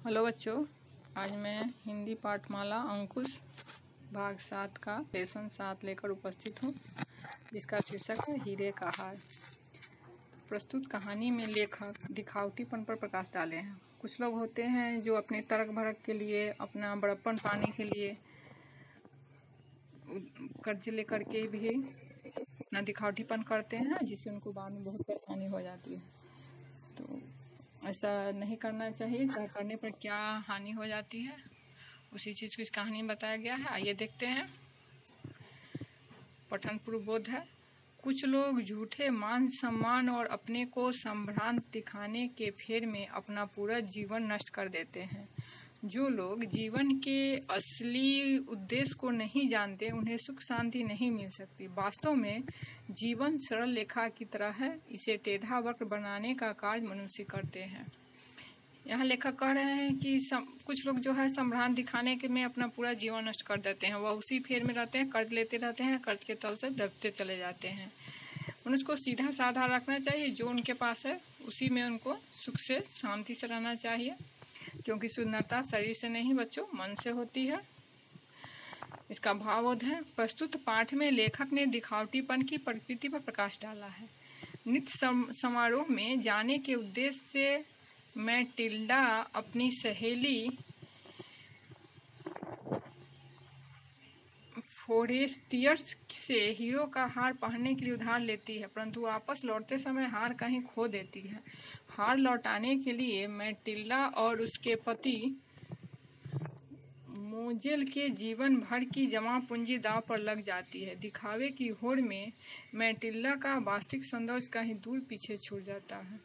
Hello बच्चों, आज मैं हिंदी पाठमाला अंकुश भाग 7 का लेसन 7 लेकर उपस्थित हूँ, जिसका शीर्षक है हीरे का हार। प्रस्तुत कहानी में लेखक दिखावटीपन पर प्रकाश डाले हैं। कुछ लोग होते हैं जो अपने तर्क भड़क के लिए, अपना बड़प्पन पाने के लिए कर्ज लेकर के भी अपना दिखावटीपन करते हैं, जिससे उनको बाद में बहुत परेशानी हो जाती है। तो ऐसा नहीं करना चाहिए। चाहे करने पर क्या हानि हो जाती है, उसी चीज़ को इस कहानी में बताया गया है। आइए देखते हैं। पठन पूर्वबोध है। कुछ लोग झूठे मान सम्मान और अपने को संभ्रांत दिखाने के फेर में अपना पूरा जीवन नष्ट कर देते हैं। जो लोग जीवन के असली उद्देश्य को नहीं जानते, उन्हें सुख शांति नहीं मिल सकती। वास्तव में जीवन सरल रेखा की तरह है, इसे टेढ़ा वक्र बनाने का कार्य मनुष्य करते हैं। यहाँ लेखक कह रहे हैं कि कुछ लोग जो है संभ्रांत दिखाने के में अपना पूरा जीवन नष्ट कर देते हैं। वह उसी फेर में रहते हैं, कर्ज लेते रहते हैं, कर्ज के तल से दबते चले जाते हैं। मनुष्य को सीधा साधा रखना चाहिए, जो उनके पास है उसी में उनको सुख से शांति से रहना चाहिए, क्योंकि सुंदरता शरीर से नहीं बच्चों, मन से होती है। इसका भावबोध है। प्रस्तुत पाठ में लेखक ने दिखावटीपन की प्रकृति पर प्रकाश डाला है। नृत्य समारोह में जाने के उद्देश्य से मैटिल्डा अपनी सहेली फोरेस्टियर्स से हीरो का हार पहनने के लिए उधार लेती है, परंतु वापस लौटते समय हार कहीं खो देती है। हार लौटाने के लिए मैटिल्डा और उसके पति मोजेल के जीवन भर की जमा पूंजी दांव पर लग जाती है। दिखावे की होड़ में मैटिल्डा का वास्तविक सौंदर्य कहीं दूर पीछे छूट जाता है।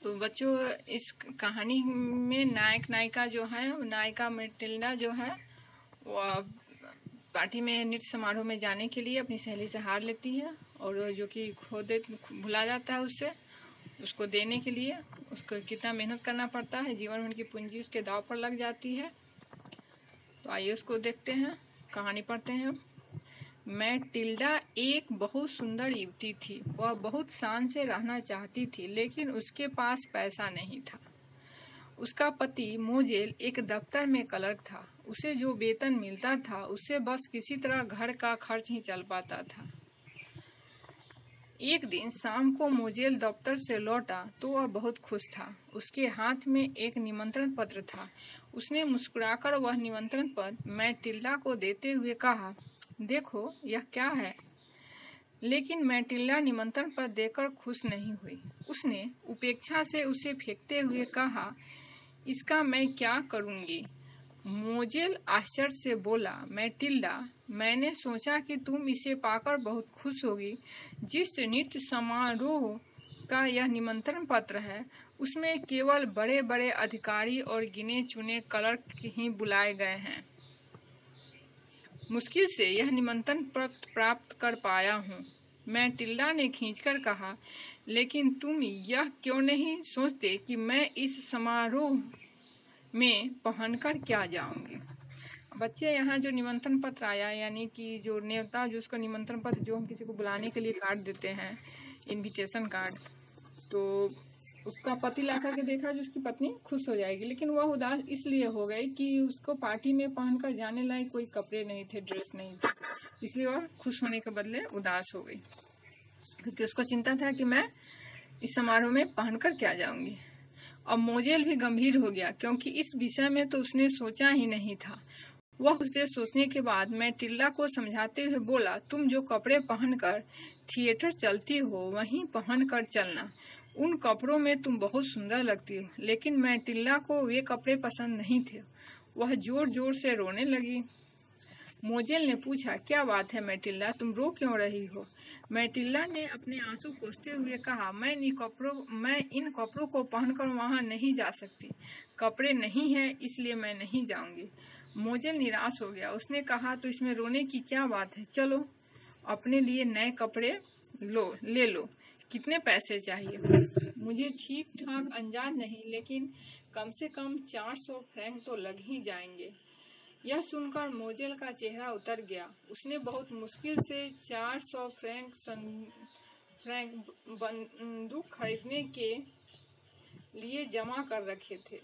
तो बच्चों, इस कहानी में नायक नायिका जो है, नायिका मैटिल्डा जो है, वो पार्टी में नृत्य समारोह में जाने के लिए अपनी सहेली से हार लेती है, और जो कि भुला जाता है उसको देने के लिए उसको कितना मेहनत करना पड़ता है। जीवन में उनकी पूंजी उसके दांव पर लग जाती है। तो आइए उसको देखते हैं, कहानी पढ़ते हैं। मैटिल्डा एक बहुत सुंदर युवती थी। वह बहुत शान से रहना चाहती थी, लेकिन उसके पास पैसा नहीं था। उसका पति मोजेल एक दफ्तर में क्लर्क था। उसे जो वेतन मिलता था, उससे बस किसी तरह घर का खर्च ही चल पाता था। एक दिन शाम को मोजेल दफ्तर से लौटा तो वह बहुत खुश था। उसके हाथ में एक निमंत्रण पत्र था। उसने मुस्कुराकर वह निमंत्रण पत्र मैटिल्डा को देते हुए कहा, देखो यह क्या है। लेकिन मैटिल्डा निमंत्रण पत्र देकर खुश नहीं हुई। उसने उपेक्षा से उसे फेंकते हुए कहा, इसका मैं क्या करूंगी। मोजेल आश्चर्य से बोला, मैटिल्डा, मैंने सोचा कि तुम इसे पाकर बहुत खुश होगी। जिस नृत्य समारोह का यह निमंत्रण पत्र है, उसमें केवल बड़े बड़े अधिकारी और गिने चुने क्लर्क ही बुलाए गए हैं। मुश्किल से यह निमंत्रण पत्र प्राप्त कर पाया हूँ। मैटिल्डा ने खींचकर कहा, लेकिन तुम यह क्यों नहीं सोचते कि मैं इस समारोह में पहनकर क्या जाऊंगी। बच्चे, यहाँ जो निमंत्रण पत्र आया, यानी कि जो नेता जो उसका निमंत्रण पत्र जो हम किसी को बुलाने के लिए कार्ड देते हैं, इनविटेशन कार्ड, तो उसका पति ला करके देखा जो उसकी पत्नी खुश हो जाएगी, लेकिन वह उदास इसलिए हो गई कि उसको पार्टी में पहनकर जाने लायक कोई कपड़े नहीं थे, ड्रेस नहीं थे, इसलिए वह खुश होने के बदले उदास हो गई, क्योंकि उसको चिंता था कि मैं इस समारोह में पहनकर क्या जाऊंगी। अब मोजेल भी गंभीर हो गया, क्योंकि इस विषय में तो उसने सोचा ही नहीं था। वह कुछ देर सोचने के बाद मैटिल्डा को समझाते हुए बोला, तुम जो कपड़े पहनकर थिएटर चलती हो, वहीं पहनकर चलना। उन कपड़ों में तुम बहुत सुंदर लगती हो। लेकिन मैटिल्डा को वे कपड़े पसंद नहीं थे। वह जोर जोर से रोने लगी। मोजेल ने पूछा, क्या बात है मैटिल्डा, तुम रो क्यों रही हो। मैटिल्डा ने अपने आंसू पोंछते हुए कहा, मैं इन कपड़ों को पहनकर वहां नहीं जा सकती। कपड़े नहीं हैं, इसलिए मैं नहीं जाऊंगी। मोजेल निराश हो गया। उसने कहा, तो इसमें रोने की क्या बात है, चलो अपने लिए नए कपड़े ले लो। कितने पैसे चाहिए। मुझे ठीक ठाक अंदाज नहीं, लेकिन कम से कम 400 फ्रैंक तो लग ही जाएंगे। यह सुनकर मोजेल का चेहरा उतर गया। उसने बहुत मुश्किल से 400 फ्रैंक बंदूक खरीदने के लिए जमा कर रखे थे।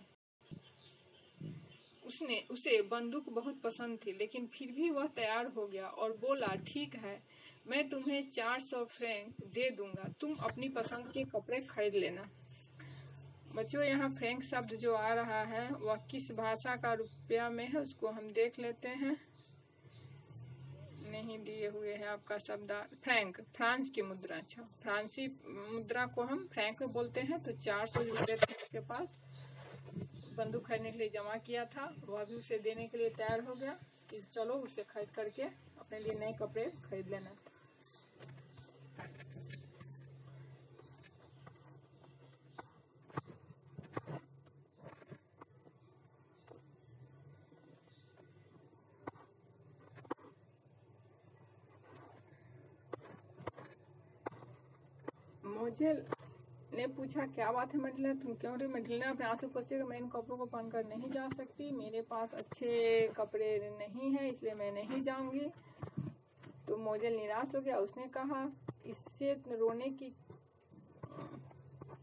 उसे बंदूक बहुत पसंद थी, लेकिन फिर भी वह तैयार हो गया और बोला, ठीक है, मैं तुम्हें 400 फ्रैंक दे दूंगा, तुम अपनी पसंद के कपड़े खरीद लेना। बच्चों, यहाँ फ्रैंक शब्द जो आ रहा है वह किस भाषा का रुपया में है उसको हम देख लेते हैं। नहीं दिए हुए हैं आपका शब्द फ्रैंक, फ्रांस की मुद्रा। अच्छा, फ्रांसी मुद्रा को हम फ्रैंक में बोलते हैं। तो 400 रुपये उसके पास बंदूक खरीदने के लिए जमा किया था, वह भी उसे देने के लिए तैयार हो गया कि चलो उसे खरीद करके अपने लिए नए कपड़े खरीद लेना। मोजेल ने पूछा, क्या बात है मैटिल्डा, तुम क्यों रही? मैटिल्डा अपने आंसू पोंछते कि मैं इन कपड़ों को पहनकर नहीं जा सकती, मेरे पास अच्छे कपड़े नहीं हैं, इसलिए मैं नहीं जाऊंगी। तो मोजेल निराश हो गया। उसने कहा, इससे रोने की,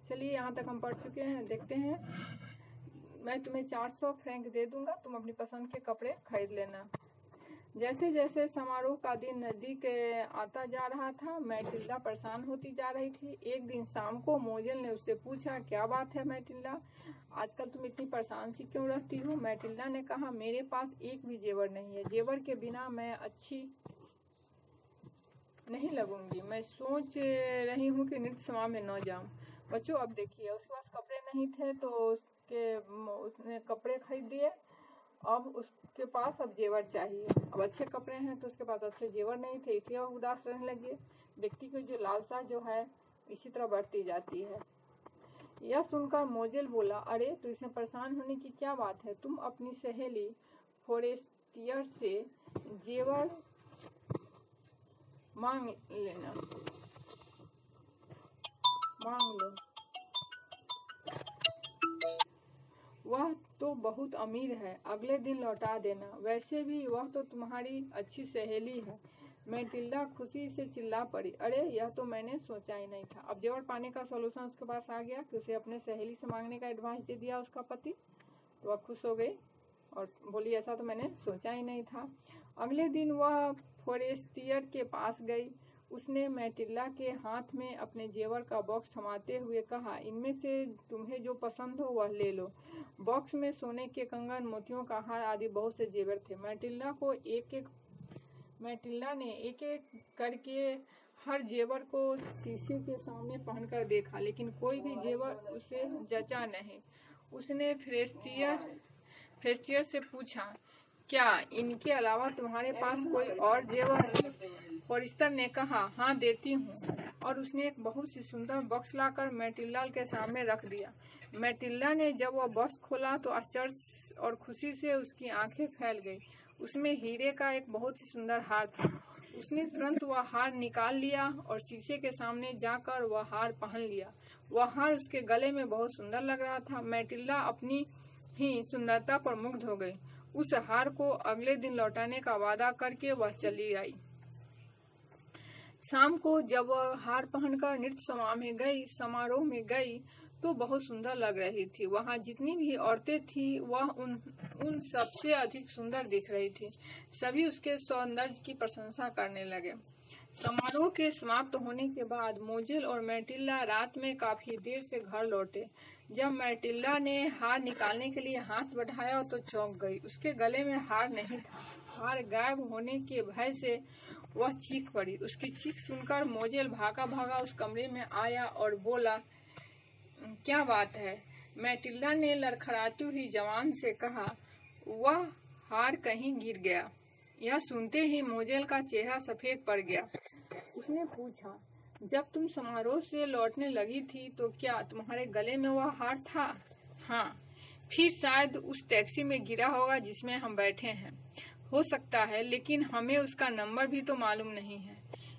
चलिए यहाँ तक हम पढ़ चुके हैं, देखते हैं। मैं तुम्हें 400 फ्रैंक दे दूंगा, तुम अपनी पसंद के कपड़े खरीद लेना। जैसे जैसे समारोह का दिन नजदीक आता जा रहा था, मैटिल्डा परेशान होती जा रही थी। एक दिन शाम को मोजेल ने उससे पूछा, क्या बात है मैटिल्डा, आजकल तुम इतनी परेशान सी क्यों रहती हो? मैटिल्डा ने कहा, मेरे पास एक भी जेवर नहीं है, जेवर के बिना मैं अच्छी नहीं लगूंगी, मैं सोच रही हूँ कि नृत्य समारोह में न जाऊँ। बच्चों, अब देखिए, उसके पास कपड़े नहीं थे तो उसने कपड़े खरीद दिए। अब उसके पास अब जेवर चाहिए। अब अच्छे कपड़े हैं तो उसके पास अच्छे जेवर नहीं थे, इसलिए वह उदास रहने लगी। व्यक्ति की जो लालसा जो है इसी तरह बढ़ती जाती है। यह सुनकर मोजेल बोला, अरे तो इसमें परेशान होने की क्या बात है, तुम अपनी सहेली फोरेस्टियर से जेवर मांग लो, वह तो बहुत अमीर है, अगले दिन लौटा देना, वैसे भी वह तो तुम्हारी अच्छी सहेली है। मैटिल्डा खुशी से चिल्ला पड़ी, अरे यह तो मैंने सोचा ही नहीं था। अब जेवर पाने का सॉल्यूशन उसके पास आ गया कि उसे अपने सहेली से मांगने का एडवाइस दे दिया उसका पति। तो वह खुश हो गई और बोली, ऐसा तो मैंने सोचा ही नहीं था। अगले दिन वह फोरेस्टियर के पास गई। उसने मैटिल्डा के हाथ में अपने जेवर का बॉक्स थमाते हुए कहा, इनमें से तुम्हें जो पसंद हो वह ले लो। बॉक्स में सोने के कंगन, मोतियों का हार आदि बहुत से जेवर थे। मैटिल्डा ने एक एक करके हर जेवर को शीशे के सामने पहनकर देखा, लेकिन कोई भी जेवर उसे जचा नहीं। उसने फ्रेस्टियर से पूछा, क्या इनके अलावा तुम्हारे पास कोई और जेवर है? फोरेस्टियर ने कहा, हाँ देती हूँ, और उसने एक बहुत सी सुंदर बॉक्स लाकर मैटिल्डा के सामने रख दिया। मैटिल्डा ने जब वह बॉक्स खोला तो आश्चर्य और खुशी से उसकी आंखें फैल गई। उसमें हीरे का एक बहुत ही सुंदर हार था। उसने तुरंत वह हार निकाल लिया और शीशे के सामने जाकर वह हार पहन लिया। वह हार उसके गले में बहुत सुंदर लग रहा था। मैटिल्डा अपनी ही सुंदरता पर मुग्ध हो गई। उस हार को अगले दिन लौटाने का वादा करके वह चली आई। शाम को जब वह हार पहनकर नृत्य समारोह में गई तो बहुत सुंदर लग रही थी। वहाँ जितनी भी औरतें थी वह उन सबसे अधिक सुंदर दिख रही थी। सभी उसके सौंदर्य की प्रशंसा करने लगे। समारोह के समाप्त होने के बाद मोजेल और मैटिल्डा रात में काफी देर से घर लौटे। जब मैटिल्डा ने हार निकालने के लिए हाथ बढ़ाया तो चौंक गई। उसके गले में हार नहीं था। हार गायब होने के भय से वह चीख पड़ी। उसकी चीख सुनकर मोजेल भागा भागा उस कमरे में आया और बोला, क्या बात है? मैटिल्डा ने लड़खड़ाती हुई जवान से कहा, वह हार कहीं गिर गया। यह सुनते ही मोजेल का चेहरा सफेद पड़ गया। उसने पूछा, जब तुम समारोह से लौटने लगी थी तो क्या तुम्हारे गले में वह हार था? हाँ। फिर शायद उस टैक्सी में गिरा होगा जिसमें हम बैठे हैं। हो सकता है, लेकिन हमें उसका नंबर भी तो मालूम नहीं है।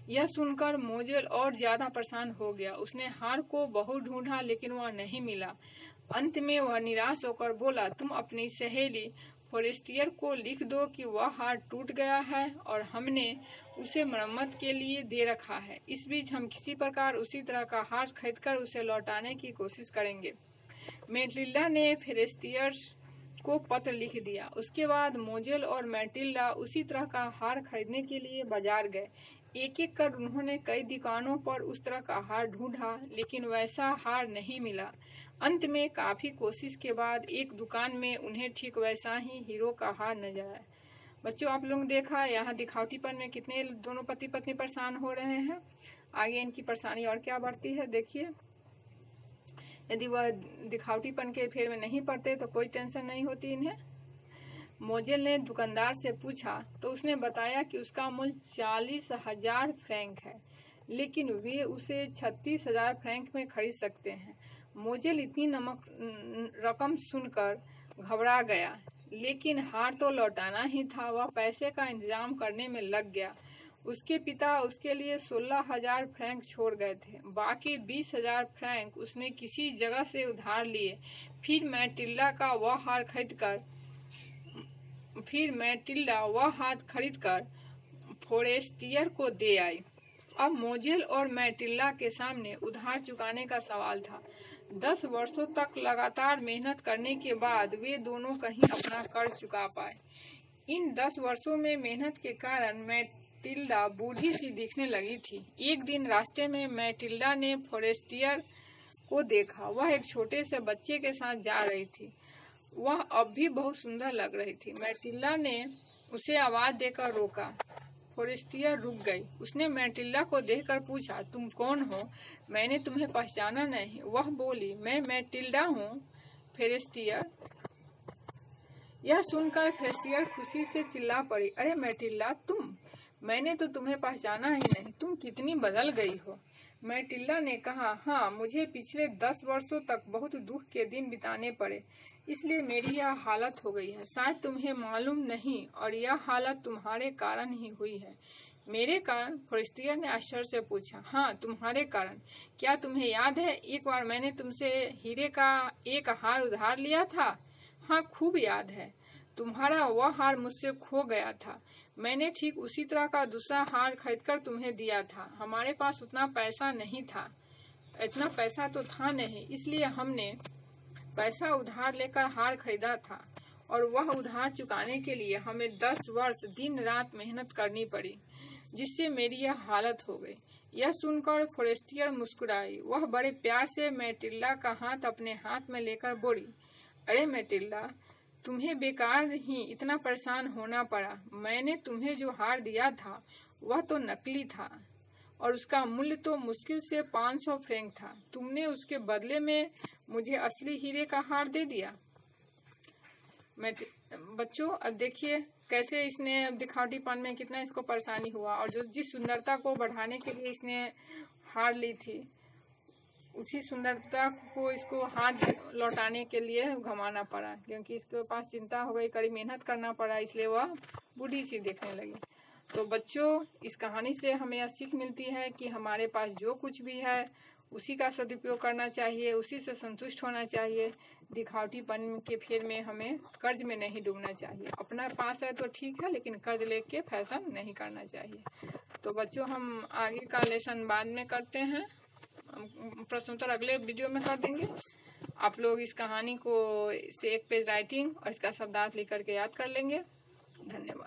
यह सुनकर मोजेल और ज्यादा परेशान हो गया। उसने हार को बहुत ढूंढा लेकिन वह नहीं मिला। अंत में वह निराश होकर बोला, तुम अपनी सहेली फोरेस्टियर को लिख दो कि वह हार टूट गया है और हमने उसे मरम्मत के लिए दे रखा है। इस बीच हम किसी प्रकार उसी तरह का हार खरीदकर उसे लौटाने की कोशिश करेंगे। मैटिल्डा ने फोरेस्टियर को पत्र लिख दिया। उसके बाद मोजेल और मैटिल्डा उसी तरह का हार खरीदने के लिए बाजार गए। एक एक कर उन्होंने कई दुकानों पर उस तरह का हार ढूंढा, लेकिन वैसा हार नहीं मिला। अंत में काफी कोशिश के बाद एक दुकान में उन्हें ठीक वैसा ही हीरो का हार नजर आया। बच्चों, आप लोग देखा यहाँ दिखावटीपन में कितने दोनों पति पत्नी परेशान हो रहे हैं। आगे इनकी परेशानी और क्या बढ़ती है देखिए। यदि वह दिखावटीपन के फेर में नहीं पड़ते तो कोई टेंशन नहीं होती इन्हें। मोजेल ने दुकानदार से पूछा तो उसने बताया कि उसका मूल्य 40,000 फ्रैंक है, लेकिन वे उसे 36,000 फ्रैंक में खरीद सकते हैं। मोजेल इतनी रकम सुनकर घबरा गया, लेकिन हार तो लौटाना ही था। वह पैसे का इंतजाम करने में लग गया। उसके पिता उसके लिए 16,000 फ्रैंक छोड़ गए थे। बाकी 20,000 फ्रैंक उसने किसी जगह से उधार लिए। फिर मैटिल्डा वह हाथ खरीदकर फोरेस्टियर को दे आई। अब मोजेल और मैटिल्डा के सामने उधार चुकाने का सवाल था। 10 वर्षों तक लगातार मेहनत करने के बाद वे दोनों कहीं अपना कर्ज चुका पाए। इन 10 वर्षों में मेहनत के कारण मैटिल्डा बूढ़ी सी दिखने लगी थी। एक दिन रास्ते में मैटिल्डा ने फोरेस्टियर को देखा। वह एक छोटे से बच्चे के साथ जा रही थी। वह अब भी बहुत सुंदर लग रही थी। मैटिल्डा ने उसे आवाज देकर रोका। फोरेस्टियर रुक गई। उसने मैटिल्डा को देखकर पूछा, तुम कौन हो? मैंने तुम्हें पहचाना नहीं। वह बोली, मैं मैटिल्डा हूँ फोरेस्टियर। यह सुनकर फोरेस्टियर खुशी से चिल्ला पड़ी, अरे मैटिल्डा, तुम! मैंने तो तुम्हें पहचाना ही नहीं। तुम कितनी बदल गई हो। मैटिल्डा ने कहा, हाँ, मुझे पिछले 10 वर्षों तक बहुत दुख के दिन बिताने पड़े, इसलिए मेरी यह हालत हो गई है। शायद तुम्हें मालूम नहीं, और यह हालत तुम्हारे कारण ही हुई है। मेरे कारण? फोरेस्टियर ने आश्चर्य से पूछा। हाँ, तुम्हारे कारण। क्या तुम्हें याद है, एक बार मैंने तुमसे हीरे का एक हार उधार लिया था? हाँ, खूब याद है। तुम्हारा वह हार मुझसे खो गया था। मैंने ठीक उसी तरह का दूसरा हार खरीदकर तुम्हें दिया था। हमारे पास उतना पैसा नहीं था। इतना पैसा तो था नहीं, इसलिए हमने पैसा उधार लेकर हार खरीदा था, और वह उधार चुकाने के लिए हमें 10 वर्ष दिन रात मेहनत करनी पड़ी, जिससे मेरी यह हालत हो गई। यह सुनकर फोरेस्टियर मुस्कुराई। वह बड़े प्यार से मैटिल्डा का हाथ अपने हाथ में लेकर बोली, अरे मैटिल्डा, तुम्हें बेकार ही इतना परेशान होना पड़ा। मैंने तुम्हें जो हार दिया था वह तो नकली था, और उसका मूल्य तो मुश्किल से 500 फ्रैंक था। तुमने उसके बदले में मुझे असली हीरे का हार दे दिया। बच्चों, अब देखिए कैसे इसने दिखावटीपन में कितना इसको परेशानी हुआ, और जिस सुंदरता को बढ़ाने के लिए इसने हार ली थी, उसी सुंदरता को इसको हार लौटाने के लिए घमाना पड़ा, क्योंकि इसके पास चिंता हो गई, कड़ी मेहनत करना पड़ा, इसलिए वह बूढ़ी सी दिखने लगी। तो बच्चों, इस कहानी से हमें यह सीख मिलती है कि हमारे पास जो कुछ भी है उसी का सदुपयोग करना चाहिए, उसी से संतुष्ट होना चाहिए। दिखावटीपन के फेर में हमें कर्ज में नहीं डूबना चाहिए। अपना पास है तो ठीक है, लेकिन कर्ज लेके फैशन नहीं करना चाहिए। तो बच्चों, हम आगे का लेसन बाद में करते हैं, प्रश्नोत्तर अगले वीडियो में कर देंगे। आप लोग इस कहानी को से एक पेज राइटिंग और इसका शब्दार्थ लेकर के याद कर लेंगे। धन्यवाद।